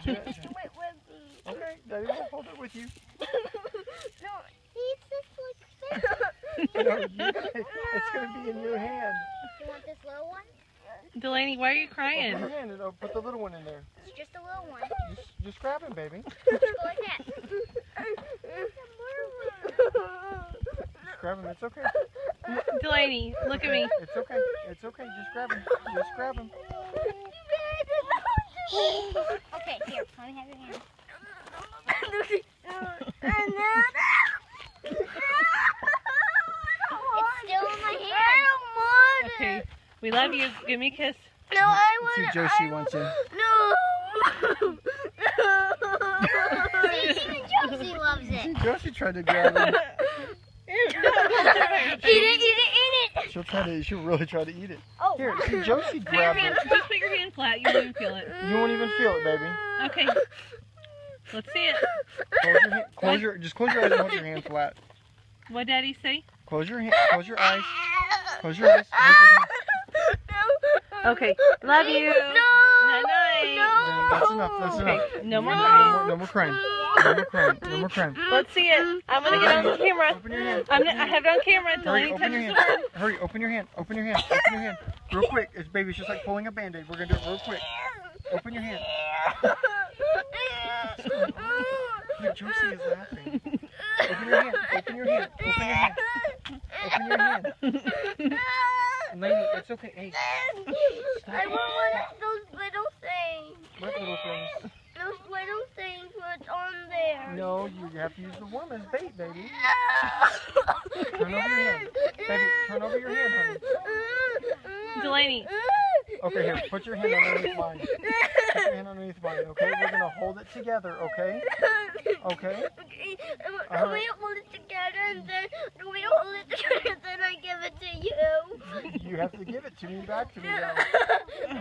Do it with me. Okay, Daddy will hold it with you. No, it's just like No, it's going to be in your hand. You want this little one? Delaney, why are you Open crying? your hand and put the little one in there. It's just a little one. Just grab him, baby. Just go like that. Just grab him. It's okay. Delaney, look at me. It's okay. It's okay. Just grab him. Just grab him. Okay, here, let me have your hand. It's still in my hand. I don't want Okay, we love you. Give me a kiss. No, I want See, Josie wants you. No. See, even Josie loves See, it. Josie tried to grab him. Eat it, eat it, eat it. She'll really try to eat it. Oh, Here, see, Josie Put your grabbed hand, it. just put your hand flat. You won't even feel it. You won't even feel it, baby. Okay. Let's see it. Close your eyes and hold your hand flat. What Daddy say? Close your eyes. Close your eyes. Hold your hand. Okay. Love you. No. Night night. That's enough. That's enough. Okay. No more crying. No more crying. No more crying. No more crying. Let's see it. I'm gonna get on camera. Open your hand. I have it on camera. Hurry, Delaney open your touches hand. the word. Hurry, open your hand. Open your hand. Open your hand. Real quick. It's just like pulling a Band-Aid. We're gonna do it real quick. Open your hand. Look, Josie is laughing. Open your hand. Open your hand. Open your hand. Open your hand. Lainey, it's okay. Hey, stop. I want one of those little things. What little things? Those little things what's on there. No, you have to use the worm as bait, baby. Turn over your hand. Baby, turn over your hand, honey. Delaney. Okay, here, put your hand underneath mine. Put your hand underneath mine, okay? We're going to hold it together, okay? Okay? Can we hold it together and then we hold it together and then I give it to you? You have to give it to me, back to me now.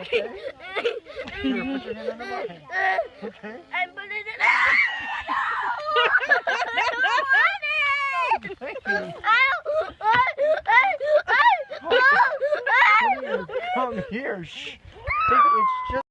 Okay? Here, put your hand under my hand. Okay? I put it in. Thank you. Come here. Shh. It's just